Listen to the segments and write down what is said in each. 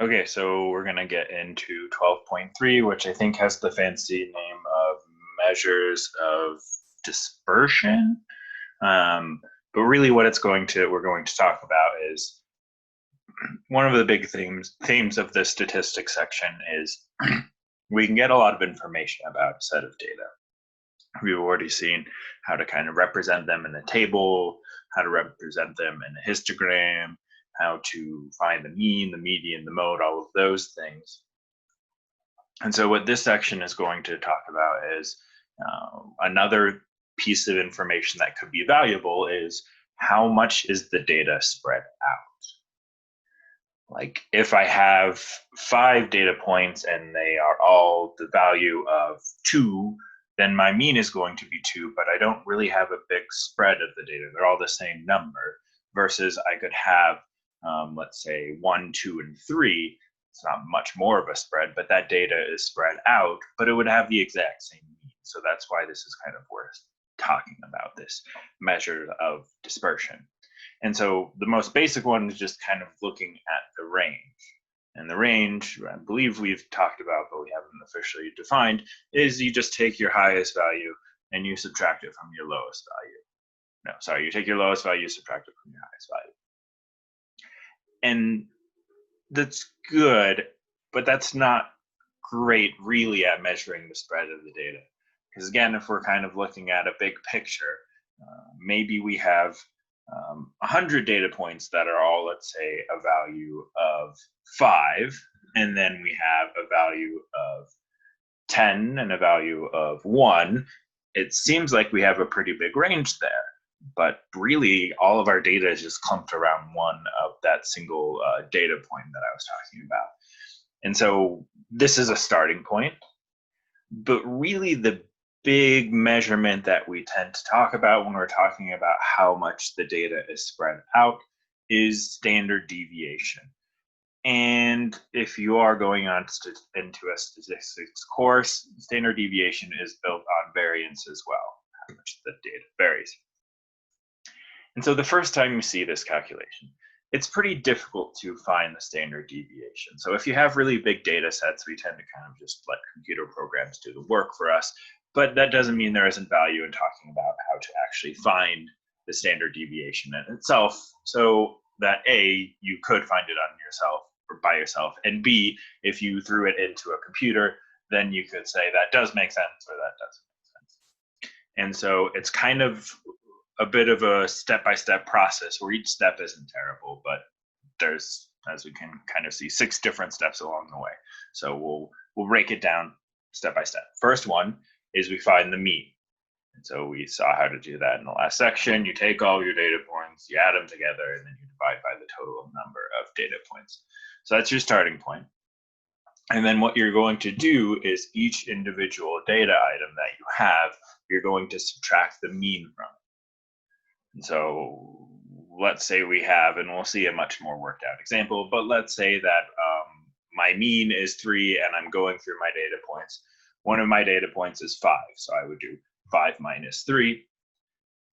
Okay, so we're gonna get into 12.3, which I think has the fancy name of measures of dispersion. But really what we're going to talk about is one of the big themes of this statistics section is we can get a lot of information about a set of data. We've already seen how to kind of represent them in a table, how to represent them in a histogram, how to find the mean, the median, the mode, all of those things. And so what this section is going to talk about is another piece of information that could be valuable is how much is the data spread out? Like if I have 5 data points and they are all the value of 2, then my mean is going to be 2, but I don't really have a big spread of the data. They're all the same number versus I could have, let's say 1, 2, and 3. It's not much more of a spread, but that data is spread out, but it would have the exact same mean. So that's why this is kind of worth talking about, this measure of dispersion. And so the most basic one is just kind of looking at the range. And the range, I believe we've talked about, but we haven't officially defined, is you just take your highest value and you subtract it from your lowest value. No, sorry, you take your lowest value, subtract it from your highest value. And that's good, but that's not great really at measuring the spread of the data. Because again, if we're kind of looking at a big picture, maybe we have 100 data points that are all, let's say, a value of 5, and then we have a value of 10 and a value of 1. It seems like we have a pretty big range there, but really all of our data is just clumped around one of that single data point that I was talking about. And so this is a starting point, but really the big measurement that we tend to talk about when we're talking about how much the data is spread out is standard deviation. And if you are going on into a statistics course, standard deviation is built on variance as well, how much the data varies. And so the first time you see this calculation, it's pretty difficult to find the standard deviation. So if you have really big data sets, we tend to kind of just let computer programs do the work for us. But that doesn't mean there isn't value in talking about how to actually find the standard deviation in itself, so that A, you could find it on yourself or by yourself, and B, if you threw it into a computer, then you could say that does make sense or that doesn't make sense. And so it's kind of a bit of a step-by-step process where each step isn't terrible, but there's, as we can kind of see, 6 different steps along the way. So we'll break it down step by step. First one is we find the mean. And so we saw how to do that in the last section. You take all your data points, you add them together, and then you divide by the total number of data points. So that's your starting point. And then what you're going to do is each individual data item that you have, you're going to subtract the mean from it. And so let's say we have, and we'll see a much more worked out example, but let's say that my mean is 3 and I'm going through my data points. One of my data points is 5, so I would do 5 minus 3.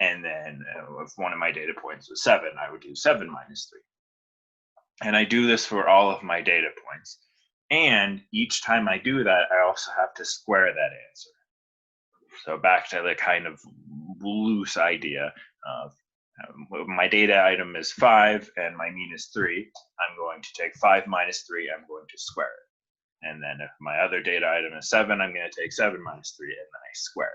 And then if one of my data points was 7, I would do 7 minus 3. And I do this for all of my data points. And each time I do that, I also have to square that answer. So back to the kind of loose idea of my data item is 5 and my mean is 3. I'm going to take 5 minus 3, I'm going to square it. And then if my other data item is 7, I'm going to take 7 minus 3 and then I square it.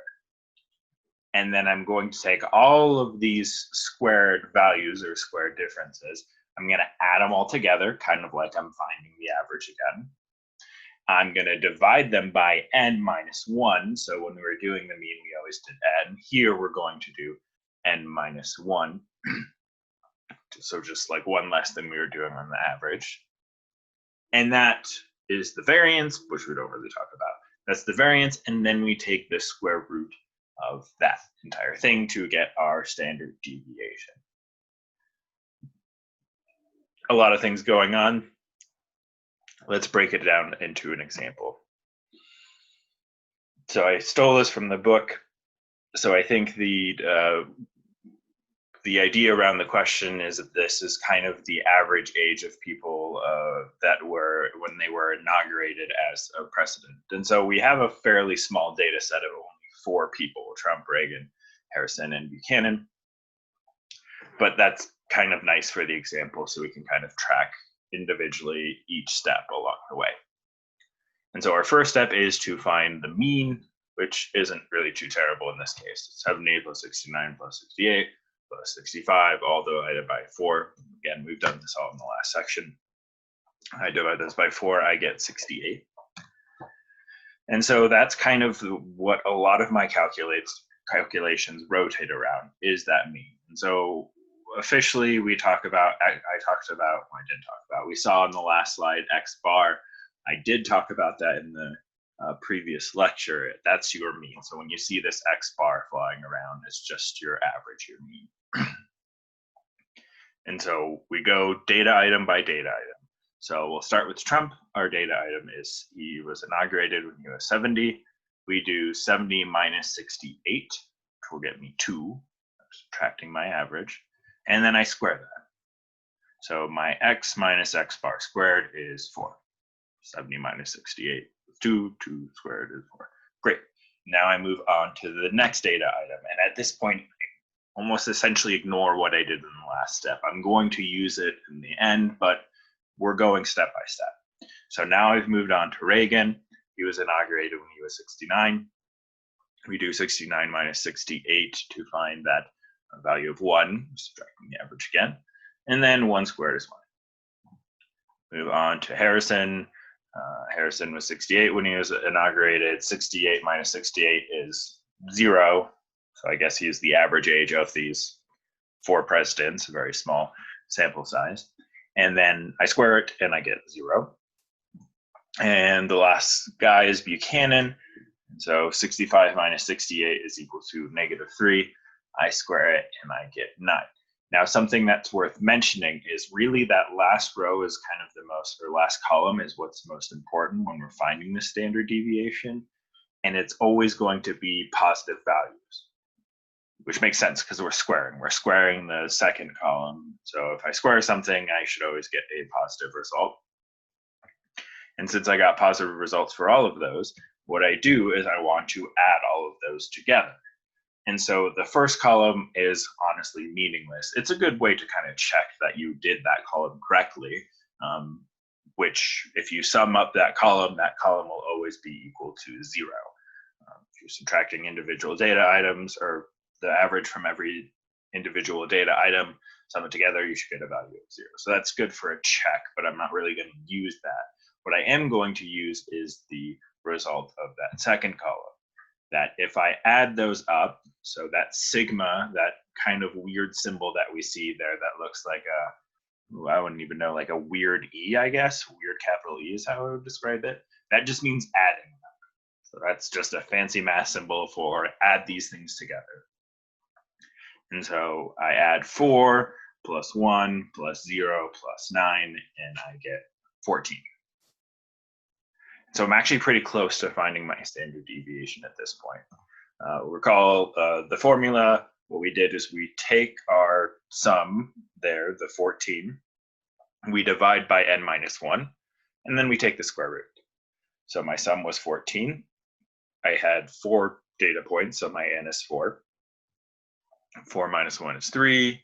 And then I'm going to take all of these squared values or squared differences, I'm going to add them all together, kind of like I'm finding the average again. I'm going to divide them by n minus 1. So when we were doing the mean, we always did n. Here we're going to do n minus 1. So just like one less than we were doing on the average. And that is the variance, which we don't really talk about. That's the variance, and then we take the square root of that entire thing to get our standard deviation. A lot of things going on. Let's break it down into an example. So I stole this from the book. So I think the the idea around the question is that this is kind of the average age of people that were when they were inaugurated as a president. And so we have a fairly small data set of only 4 people: Trump, Reagan, Harrison, and Buchanan. But that's kind of nice for the example, so we can kind of track individually each step along the way. And so our first step is to find the mean, which isn't really too terrible in this case. It's 70 plus 69 plus 68 plus 65, all divided by 4. Again, we've done this all in the last section. I divide this by 4, I get 68. And so that's kind of what a lot of my calculations rotate around, is that mean. And so officially we talk about, we saw in the last slide X bar. I did talk about that in the previous lecture. That's your mean. So when you see this X bar flying around, it's just your average, your mean. And so we go data item by data item. So we'll start with Trump. Our data item is he was inaugurated when he was 70. We do 70 minus 68, which will get me 2, subtracting my average. And then I square that. So my x minus x bar squared is 4. 70 minus 68 is 2. 2 squared is 4. Great. Now I move on to the next data item. And at this point, almost essentially ignore what I did in the last step. I'm going to use it in the end, but we're going step by step. So now I've moved on to Reagan. He was inaugurated when he was 69. We do 69 minus 68 to find that value of 1, subtracting the average again. And then 1 squared is 1. Move on to Harrison. Harrison was 68 when he was inaugurated. 68 minus 68 is 0. So I guess he's the average age of these 4 presidents, a very small sample size. And then I square it and I get 0. And the last guy is Buchanan. So 65 minus 68 is equal to -3. I square it and I get 9. Now, something that's worth mentioning is really that last row is kind of the most, or last column is what's most important when we're finding the standard deviation. And it's always going to be positive values, which makes sense because we're squaring. We're squaring the second column. So if I square something, I should always get a positive result. And since I got positive results for all of those, what I do is I want to add all of those together. And so the first column is honestly meaningless. It's a good way to kind of check that you did that column correctly, which if you sum up that column will always be equal to 0. If you're subtracting individual data items or the average from every individual data item, sum it together, you should get a value of 0. So that's good for a check, but I'm not really going to use that. What I am going to use is the result of that second column. That if I add those up, so that sigma, that kind of weird symbol that we see there that looks like I wouldn't even know, like a weird E, I guess. Weird capital E is how I would describe it. That just means adding them. So that's just a fancy math symbol for add these things together. And so I add 4 plus 1 plus 0 plus 9, and I get 14. So I'm actually pretty close to finding my standard deviation at this point. Recall the formula. What we did is we take our sum there, the 14, we divide by n minus 1, and then we take the square root. So my sum was 14. I had 4 data points, so my n is 4. 4 minus 1 is 3,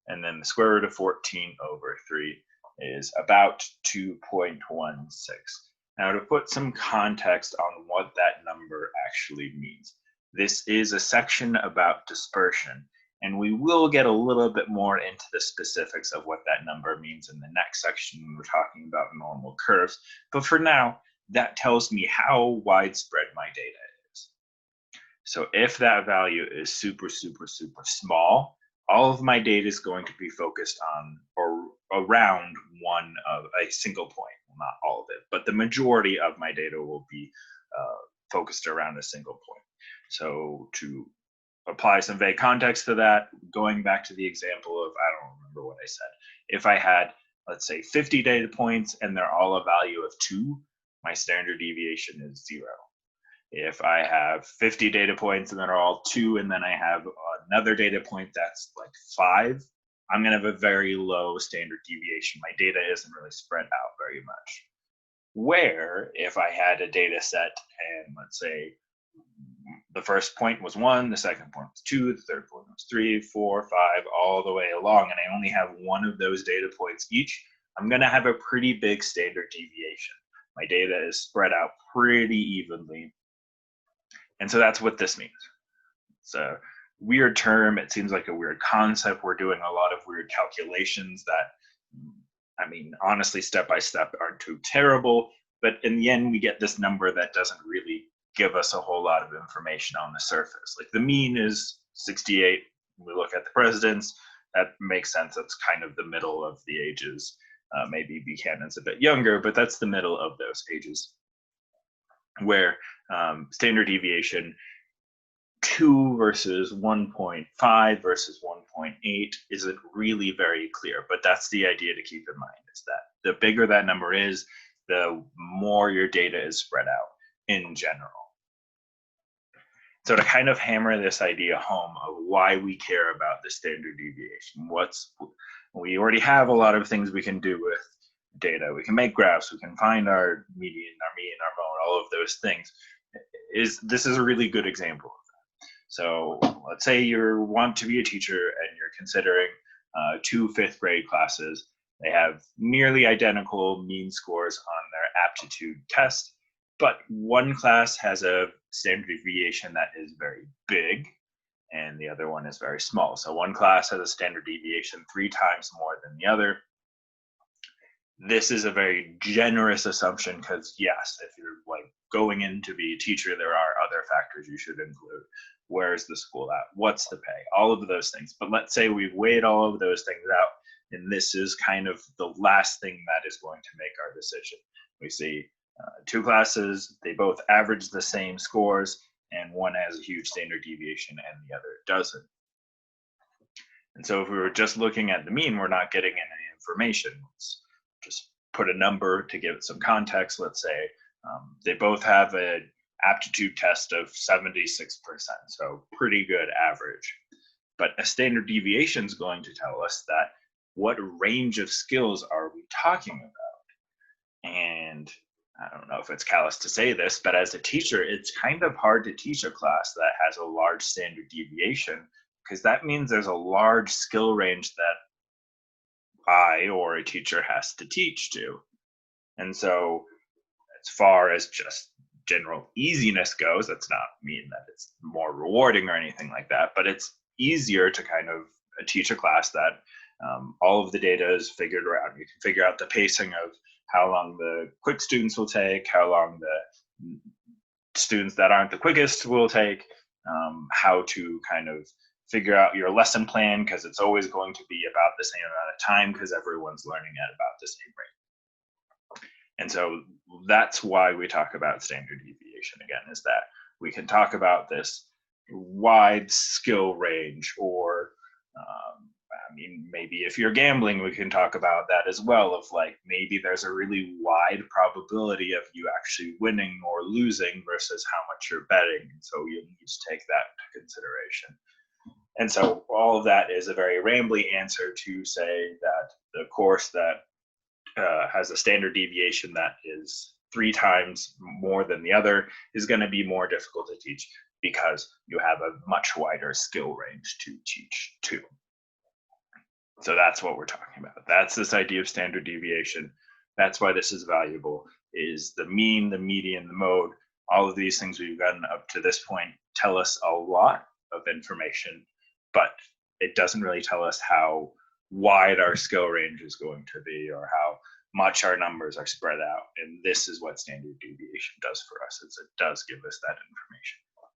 and then the square root of 14 over 3 is about 2.16. Now, to put some context on what that number actually means, this is a section about dispersion, and we will get a little bit more into the specifics of what that number means in the next section when we're talking about normal curves. But for now, that tells me how widespread my data is. So if that value is super, super, super small, all of my data is going to be focused on or around one of a single point. Well, not all of it, but the majority of my data will be focused around a single point. So to apply some vague context to that, going back to the example of, I don't remember what I said. If I had, let's say, 50 data points and they're all a value of 2, my standard deviation is 0. If I have 50 data points and they're all 2, and then I have another data point that's like 5, I'm going to have a very low standard deviation. My data isn't really spread out very much. Where if I had a data set and let's say the first point was 1, the second point was 2, the third point was 3, 4, 5, all the way along, and I only have one of those data points each, I'm going to have a pretty big standard deviation. My data is spread out pretty evenly. And so that's what this means. It's a weird term. It seems like a weird concept. We're doing a lot of weird calculations that, I mean, honestly, step by step aren't too terrible. But in the end, we get this number that doesn't really give us a whole lot of information on the surface. Like the mean is 68. When we look at the presidents, that makes sense. That's kind of the middle of the ages. Maybe Buchanan's a bit younger, but that's the middle of those ages. Where standard deviation 2 versus 1.5 versus 1.8 isn't really very clear, but that's the idea to keep in mind, is that the bigger that number is, the more your data is spread out in general. So to kind of hammer this idea home of why we care about the standard deviation, we already have a lot of things we can do with data. We can make graphs, we can find our median, our mean, our mode, all of those things. This is a really good example of that. So let's say you want to be a teacher and you're considering 2 fifth grade classes. They have nearly identical mean scores on their aptitude test, but one class has a standard deviation that is very big and the other one is very small. So one class has a standard deviation 3 times more than the other. This is a very generous assumption because yes, if you're like going in to be a teacher, there are other factors you should include. Where is the school at? What's the pay? All of those things. But let's say we've weighed all of those things out, and this is kind of the last thing that is going to make our decision. We see 2 classes, they both average the same scores, and one has a huge standard deviation and the other doesn't. And so if we were just looking at the mean, we're not getting any information. Let's just put a number to give it some context. Let's say they both have an aptitude test of 76%, so pretty good average. But a standard deviation is going to tell us that what range of skills are we talking about? And I don't know if it's callous to say this, but as a teacher, it's kind of hard to teach a class that has a large standard deviation, because that means there's a large skill range that I or a teacher has to teach to. And so as far as just general easiness goes, that's not mean that it's more rewarding or anything like that, but it's easier to kind of teach a class that all of the data is figured around. You can figure out the pacing of how long the quick students will take, how long the students that aren't the quickest will take, how to kind of figure out your lesson plan, because it's always going to be about the same amount of time because everyone's learning at about the same rate. And so that's why we talk about standard deviation again, is that we can talk about this wide skill range, or I mean, maybe if you're gambling, we can talk about that as well, of like maybe there's a really wide probability of you actually winning or losing versus how much you're betting. And so you need to take that into consideration. And so all of that is a very rambly answer to say that the course that has a standard deviation that is 3 times more than the other is going to be more difficult to teach because you have a much wider skill range to teach to. So that's what we're talking about. That's this idea of standard deviation. That's why this is valuable, is the mean, the median, the mode, all of these things we've gotten up to this point tell us a lot of information, but it doesn't really tell us how wide our skill range is going to be or how much our numbers are spread out. And this is what standard deviation does for us, is it does give us that information.